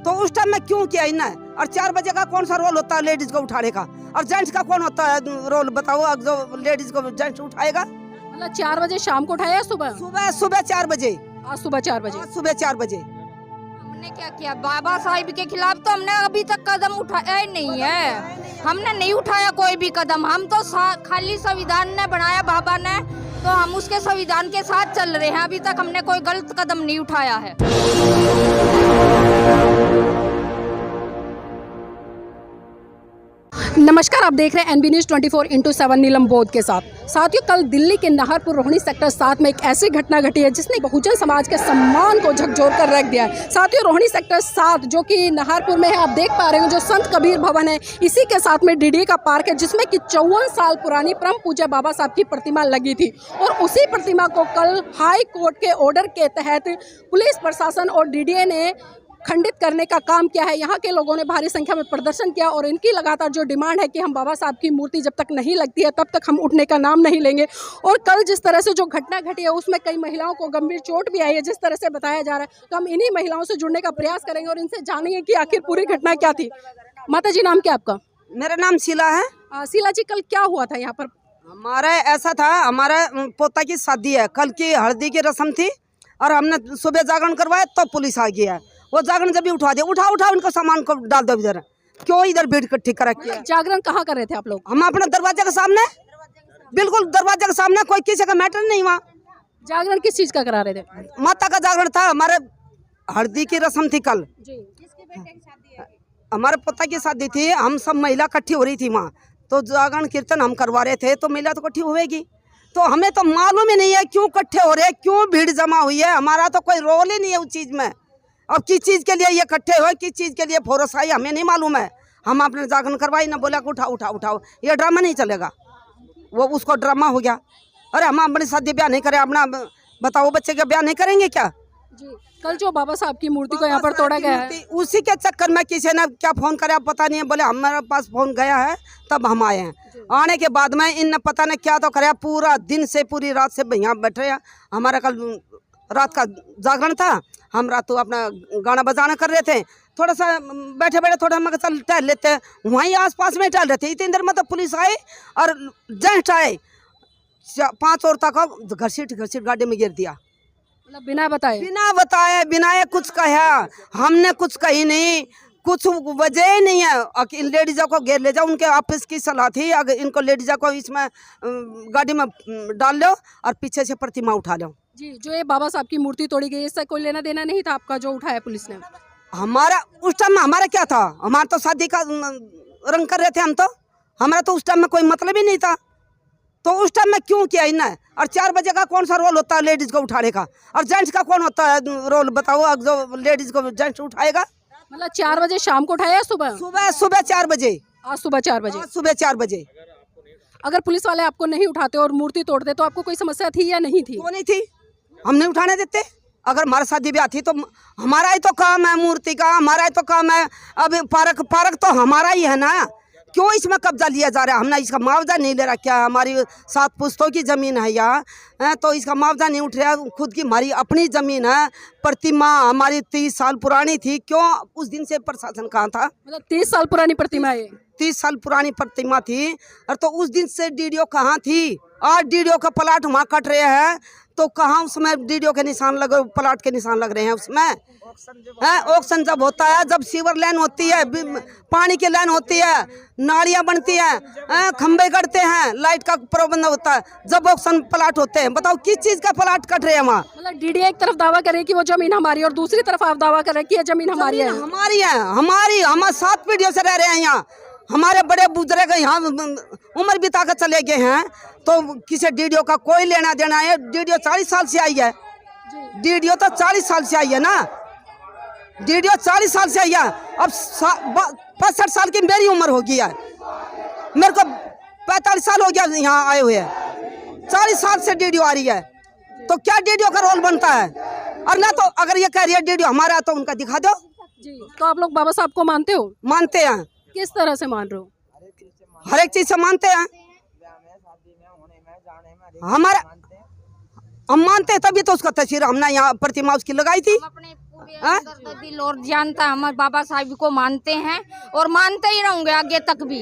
तो उस टाइम में क्यों किया इन्हें? और 4 बजे का कौन सा रोल होता है लेडीज को उठाने का, और जेंट्स का कौन होता है रोल बताओ, जो लेडीज को जेंट्स उठाएगा? मतलब 4 बजे शाम को उठाया या सुबह? सुबह 4 बजे। आज सुबह 4 बजे। सुबह 4 बजे। हमने क्या किया, बाबा साहिब के खिलाफ तो हमने अभी तक कदम उठाया ही नहीं है। हमने नहीं उठाया कोई भी कदम। हम तो खाली संविधान ने बनाया बाबा ने, तो हम उसके संविधान के साथ चल रहे हैं। अभी तक हमने कोई गलत कदम नहीं उठाया है। नमस्कार, आप देख रहे हैं एनबी न्यूज़ 24/7 नीलम बोध के साथ। साथियों, कल दिल्ली के नाहरपुर रोहिणी सेक्टर 7 में एक ऐसी घटना घटी है जिसने बहुजन समाज के सम्मान को झकझोर कर रख दिया है। साथियों, रोहिणी सेक्टर 7 जो कि नाहरपुर में है, आप देख पा रहे हो, जो संत कबीर भवन है, इसी के साथ में डीडी का पार्क है जिसमें कि 54 साल पुरानी परम पूज्य बाबा साहब की प्रतिमा लगी थी। और उसी प्रतिमा को कल हाई कोर्ट के ऑर्डर के तहत पुलिस प्रशासन और डीडीए ने खंडित करने का काम किया है। यहाँ के लोगों ने भारी संख्या में प्रदर्शन किया और इनकी लगातार जो डिमांड है कि हम बाबा साहब की मूर्ति जब तक नहीं लगती है तब तक हम उठने का नाम नहीं लेंगे। और कल जिस तरह से जो घटना घटी है उसमें कई महिलाओं को गंभीर चोट भी आई है, जिस तरह से बताया जा रहा है। तो हम इन्हीं महिलाओं से जुड़ने का प्रयास करेंगे और इनसे जानेंगे कि आखिर पूरी घटना क्या थी। माता जी, नाम क्या आपका? मेरा नाम शीला है। शीला जी, कल क्या हुआ था यहाँ पर? हमारा ऐसा था, हमारा पोता की शादी है, कल की हल्दी की रस्म थी और हमने सुबह जागरण करवाया तो पुलिस आ गया है। वो जागरण जब भी उठा दिया, उठाओ इनको सामान को डाल दो इधर। क्यों इधर भीड़ इकट्ठी करा किया? जागरण कहाँ कर रहे थे आप लोग? हम अपना दरवाजे के सामने, बिल्कुल दरवाजे के सामने, कोई किसी का मैटर नहीं वहाँ। जागरण किस चीज का करा रहे थे? माता का जागरण था, हमारे हल्दी की रस्म थी कल। हमारे पोता की शादी थी, हम सब महिला इकट्ठी हो रही थी वहाँ, तो जागरण कीर्तन हम करवा रहे थे, तो महिला तो इकट्ठी होगी। तो हमें तो मालूम ही नहीं है क्यों इकट्ठे हो रहे हैं, क्यों भीड़ जमा हुई है। हमारा तो कोई रोल ही नहीं है उस चीज़ में। अब किस चीज़ के लिए ये इकट्ठे हुए, किस चीज़ के लिए फोरस आई, हमें नहीं मालूम है। हम अपने जागरण करवाई ना, बोला कि उठाओ, ये ड्रामा नहीं चलेगा। वो उसको ड्रामा हो गया। अरे हम अपनी शादी ब्याह नहीं करें, अपना बताओ बच्चे का ब्याह नहीं करेंगे क्या? जी, कल जो बाबा साहब की मूर्ति को यहाँ पर तोड़ा गया है, उसी के चक्कर में किसी ने क्या फोन कराया पता नहीं है, बोले हमारे पास फोन गया है तब हम आए हैं। आने के बाद में इन पता नहीं क्या तो कराया, पूरा दिन से पूरी रात से यहाँ बैठे हैं। हमारा कल रात का जागरण था, हम रात तो अपना गाना बजाना कर रहे थे, थोड़ा सा बैठे थोड़ा हम चल टहल लेते हैं, वहीं आसपास में टहल रहे थे। इतनी देर में तो पुलिस आए और जेंट्स आए, 5 औरतों को घसीट गाड़ी में गिर दिया। मतलब बिना बताए बिना कुछ कहा, हमने कुछ कही नहीं, कुछ वजह ही नहीं है। लेडीज़ों को घेर ले जाओ, उनके ऑफिस की सलाह थी, अगर इनको लेडीज़ों को इसमें गाड़ी में डाल लो और पीछे से प्रतिमा उठा लो। जी, जो ये बाबा साहब की मूर्ति तोड़ी गई, इससे कोई लेना देना नहीं था आपका जो उठाया पुलिस ने? हमारा उस टाइम में हमारा क्या था, हमारा तो शादी का रंग कर रहे थे हम, तो हमारा तो उस टाइम में कोई मतलब ही नहीं था। तो उस टाइम में क्यों किया इन्हें? और 4 बजे का कौन सा रोल होता है लेडीज को उठाने का, और जेंट्स का कौन होता है रोल बताओ, जो लेडीज को जेंट्स उठाएगा? मतलब 4 बजे शाम को उठाया या सुबह? सुबह 4 बजे। आज सुबह 4 बजे। सुबह 4 बजे। अगर पुलिस वाले आपको नहीं उठाते और मूर्ति तोड़ते तो आपको कोई समस्या थी या नहीं थी? क्यों नहीं थी, हम नहीं उठाने देते। अगर हमारा शादी ब्याह थी तो हमारा ही तो काम है मूर्ति का, हमारा ही तो काम है। अब पार्क तो हमारा ही है ना, क्यों इसमें कब्जा लिया जा रहा है? हमने इसका मुआवजा नहीं ले रखा है, हमारी 7 पुश्तों की ज़मीन है यहाँ, तो इसका मुआवजा नहीं उठ रहा। खुद की हमारी अपनी ज़मीन है, प्रतिमा हमारी 30 साल पुरानी थी, क्यों उस दिन से प्रशासन कहाँ था? मतलब 30 साल पुरानी प्रतिमा है? 30 साल पुरानी प्रतिमा थी, और तो उस दिन से डीडीओ कहाँ थी? आज डीडीओ का प्लाट वहाँ कट रहे हैं, तो कहाँ उसमें डीडीओ के निशान लगे, प्लाट के निशान लग रहे हैं उसमें? ऑक्शन जब होता है, जब सीवर लाइन होती है, पानी की लाइन होती है, नालियाँ बनती हैं, खंबे गड़ते हैं, लाइट का प्रबंध होता है, जब ऑक्शन प्लाट होते हैं, बताओ किस चीज़ का प्लाट कट रहे हैं वहाँ? मतलब डीडी एक तरफ दावा करे कि वो जमीन हमारी और दूसरी तरफ आप दावा कर रहे हैं कि ये जमीन हमारी है। हम 7 पीढ़ियों से रह रहे हैं यहाँ, हमारे बड़े बुजुर्ग यहाँ उम्र बिता कर चले गए हैं, तो किसी डीडीओ का कोई लेना देना है? डीडीओ 40 साल से आई है, डीडीओ तो 40 साल से आई है ना, डीडीओ 40 साल से आई है। अब 65 साल की मेरी उम्र हो गई है, मेरे को 45 साल हो गया यहाँ आए हुए, 40 साल से डीडीओ आ रही है, तो क्या डीडीओ का रोल बनता है? और ना तो अगर ये कह रही है डीडीओ हमारा है तो उनका दिखा दो। जी, तो आप लोग बाबा साहब को मानते हो? मानते हैं। किस तरह से मान रहे हो? हर एक चीज से मानते हैं, हम मानते हैं, तभी तो उसका तस्वीर हमने यहाँ प्रतिमा उसकी लगाई थी। हाँ? दिल और जानता है, हमारे बाबा साहब को मानते हैं और मानते ही रहेंगे आगे तक भी।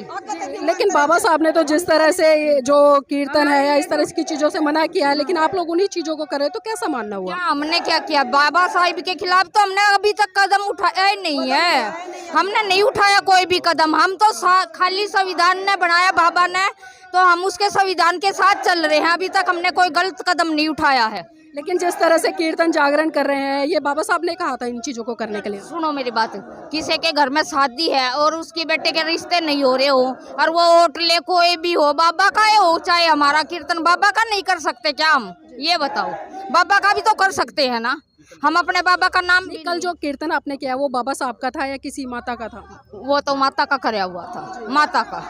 लेकिन बाबा साहब ने तो जिस तरह से ये जो कीर्तन है या इस तरह की चीजों से मना किया है, लेकिन आप लोग उन्हीं चीजों को करे तो कैसा मानना हुआ? क्या हमने क्या किया? बाबा साहब के खिलाफ तो हमने अभी तक कदम उठाया ही नहीं है। हमने नहीं उठाया कोई भी कदम। हम तो खाली संविधान ने बनाया बाबा ने, तो हम उसके संविधान के साथ चल रहे हैं। अभी तक हमने कोई गलत कदम नहीं उठाया है। लेकिन जिस तरह से कीर्तन जागरण कर रहे हैं, ये बाबा साहब ने कहा था इन चीजों को करने के लिए। सुनो मेरी बात, किसी के घर में शादी है और उसके बेटे के रिश्ते नहीं हो रहे हो और वो होटले कोई भी हो, बाबा का हो चाहे हमारा कीर्तन, बाबा का नहीं कर सकते क्या हम? ये बताओ, बाबा का भी तो कर सकते हैं ना। हम अपने बाबा का नाम कल जो कीर्तन आपने किया वो बाबा साहब का था या किसी माता का था? वो तो माता का कराया हुआ था, माता का।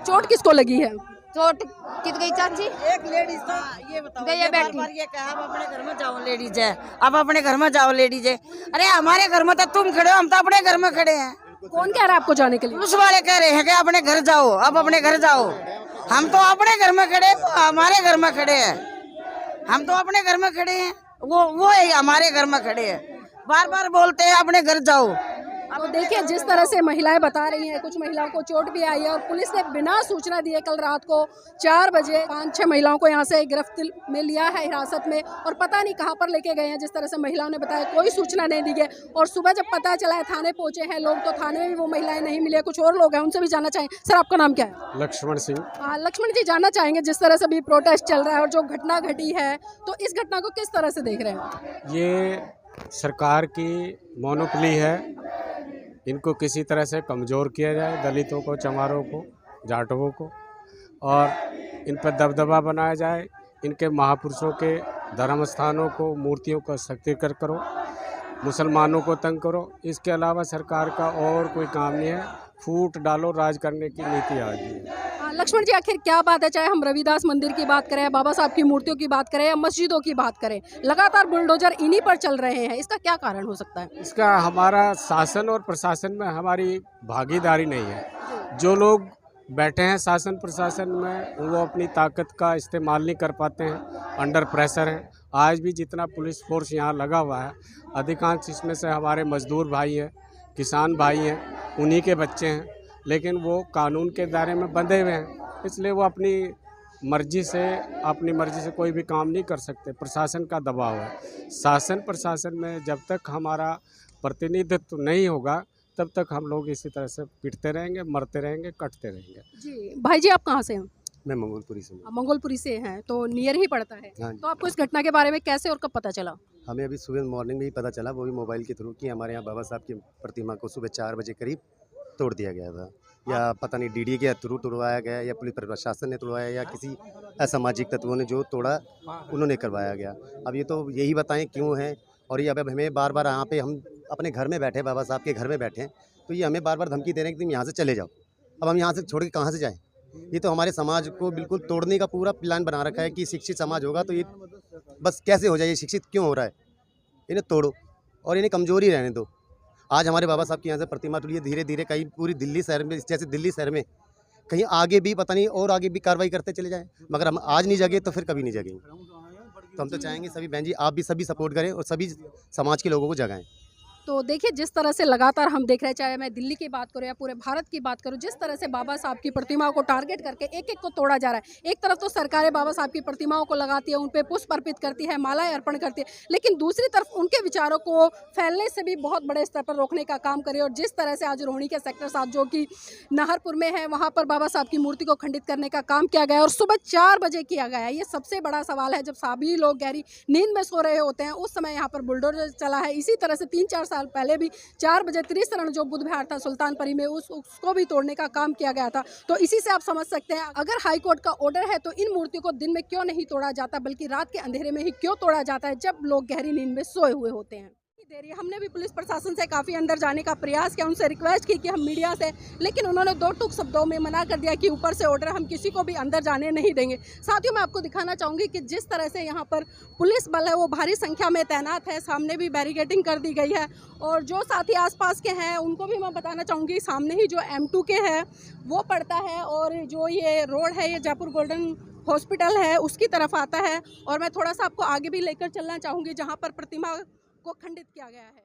चोट किसको लगी है? चोट कित गई चाची? एक लेडीज था, ये बताओ, ये ये बैठी। बार ये कहा आप अपने घर में जाओ लेडीज है, आप अपने घर में जाओ लेडीज है। अरे हमारे घर में तो तुम खड़े हो, हम तो अपने घर में खड़े हैं। कौन कह रहा है आपको जाने के लिए? पुलिस वाले कह रहे हैं कि अपने घर जाओ, आप अपने घर जाओ। हम तो अपने घर में खड़े, वो हमारे घर में खड़े हैं। हम तो अपने घर में खड़े हैं, वो हमारे घर में खड़े हैं। बार बार बोलते हैं अपने घर जाओ। तो देखिए जिस तरह से महिलाएं बता रही हैं, कुछ महिलाओं को चोट भी आई है और पुलिस ने बिना सूचना दिए कल रात को 4 बजे 5-6 महिलाओं को यहां से गिरफ्त में लिया है हिरासत में, और पता नहीं कहां पर लेके गए हैं। जिस तरह से महिलाओं ने बताया कोई सूचना नहीं दी गई, और सुबह जब पता चला है थाने पहुंचे हैं लोग, तो थाने में भी वो महिलाएं नहीं मिली। कुछ और लोग हैं, उनसे भी जानना चाहेंगे। सर आपका नाम क्या है? लक्ष्मण सिंह। लक्ष्मण जी, जानना चाहेंगे जिस तरह से भी प्रोटेस्ट चल रहा है और जो घटना घटी है, तो इस घटना को किस तरह से देख रहे हैं? ये सरकार की मोनोपोली है, इनको किसी तरह से कमज़ोर किया जाए, दलितों को, चमारों को, जाटवों को, और इन पर दबदबा बनाया जाए। इनके महापुरुषों के धर्म स्थानों को, मूर्तियों का सत्याग्रह करो, मुसलमानों को तंग करो। इसके अलावा सरकार का और कोई काम नहीं है। फूट डालो, राज करने की नीति आ गई है। लक्ष्मण जी, आखिर क्या बात है? चाहे हम रविदास मंदिर की बात करें, बाबा साहब की मूर्तियों की बात करें या मस्जिदों की बात करें, लगातार बुलडोजर इन्हीं पर चल रहे हैं। इसका क्या कारण हो सकता है? इसका हमारा शासन और प्रशासन में हमारी भागीदारी नहीं है। जो लोग बैठे हैं शासन प्रशासन में, वो अपनी ताकत का इस्तेमाल नहीं कर पाते हैं, अंडर प्रेशर हैं। आज भी जितना पुलिस फोर्स यहाँ लगा हुआ है, अधिकांश इसमें से हमारे मजदूर भाई हैं, किसान भाई हैं, उन्हीं के बच्चे हैं, लेकिन वो कानून के दायरे में बंधे हुए हैं। इसलिए वो अपनी मर्जी से कोई भी काम नहीं कर सकते। प्रशासन का दबाव है। शासन प्रशासन में जब तक हमारा प्रतिनिधित्व नहीं होगा, तब तक हम लोग इसी तरह से पिटते रहेंगे, मरते रहेंगे, कटते रहेंगे। जी भाई जी, आप कहाँ से हैं? मैं मंगोलपुरी से हूँ। मंगोलपुरी से हैं, तो नियर ही पड़ता है। हाँ। तो आपको इस घटना के बारे में कैसे और कब पता चला? हमें अभी सुबह मॉर्निंग में ही पता चला, वो भी मोबाइल के थ्रू, कि हमारे यहाँ बाबा साहब की प्रतिमा को सुबह 4 बजे करीब तोड़ दिया गया था। या पता नहीं डीडी के थ्रू तोड़वाया गया, या पुलिस प्रशासन ने तोड़वाया, या किसी असामाजिक तत्वों ने जो तोड़ा उन्होंने करवाया गया। अब ये तो यही बताएं क्यों है। और ये अब हमें बार बार यहाँ पे, हम अपने घर में बैठे, बाबा साहब के घर में बैठे हैं, तो ये हमें बार बार धमकी दे रहे हैं कि तुम यहाँ से चले जाओ। अब हम यहाँ से छोड़ के कहाँ से जाएँ? ये तो हमारे समाज को बिल्कुल तोड़ने का पूरा प्लान बना रखा है कि शिक्षित समाज होगा तो ये बस कैसे हो जाए, ये शिक्षित क्यों हो रहा है? इन्हें तोड़ो और इन्हें कमजोरी रहने दो। आज हमारे बाबा साहब की यहाँ से प्रतिमा टूटी है, धीरे धीरे कहीं पूरी दिल्ली शहर में, जैसे दिल्ली शहर में कहीं आगे भी पता नहीं और आगे भी कार्रवाई करते चले जाएं, मगर हम आज नहीं जगे तो फिर कभी नहीं जगेंगे। तो हम तो चाहेंगे सभी बहन जी, आप भी सभी सपोर्ट करें और सभी समाज के लोगों को जगाएं। तो देखिए जिस तरह से लगातार हम देख रहे हैं, चाहे मैं दिल्ली की बात करूं या पूरे भारत की बात करूं, जिस तरह से बाबा साहब की प्रतिमाओं को टारगेट करके एक एक को तोड़ा जा रहा है। एक तरफ तो सरकारें बाबा साहब की प्रतिमाओं को लगाती है, उन पे पुष्प अर्पित करती है, मालाएं अर्पण करती है, लेकिन दूसरी तरफ उनके विचारों को फैलने से भी बहुत बड़े स्तर पर रोकने का काम करे। और जिस तरह से आज रोहिणी के सेक्टर 7 जो कि नाहरपुर में है, वहाँ पर बाबा साहब की मूर्ति को खंडित करने का काम किया गया और सुबह 4 बजे किया गया है। ये सबसे बड़ा सवाल है, जब सभी लोग गहरी नींद में सो रहे होते हैं, उस समय यहाँ पर बुलडोजर चला है। इसी तरह से 3-4 साल पहले भी 4 बजे त्रिशरण जो बुद्ध विहार था सुल्तानपुरी में, उसको भी तोड़ने का काम किया गया था। तो इसी से आप समझ सकते हैं, अगर हाईकोर्ट का ऑर्डर है तो इन मूर्तियों को दिन में क्यों नहीं तोड़ा जाता, बल्कि रात के अंधेरे में ही क्यों तोड़ा जाता है, जब लोग गहरी नींद में सोए हुए होते हैं। हमने भी पुलिस प्रशासन से काफ़ी अंदर जाने का प्रयास किया, उनसे रिक्वेस्ट की कि हम मीडिया से, लेकिन उन्होंने 2 टूक शब्दों में मना कर दिया कि ऊपर से ऑर्डर, हम किसी को भी अंदर जाने नहीं देंगे। साथियों, मैं आपको दिखाना चाहूँगी कि जिस तरह से यहाँ पर पुलिस बल है वो भारी संख्या में तैनात है। सामने भी बैरिकेडिंग कर दी गई है और जो साथी आसपास के हैं उनको भी मैं बताना चाहूँगी, सामने ही जो M2 के है वो पड़ता है और जो ये रोड है ये जयपुर गोल्डन हॉस्पिटल है उसकी तरफ आता है। और मैं थोड़ा सा आपको आगे भी लेकर चलना चाहूँगी जहाँ पर प्रतिमा को खंडित किया गया है।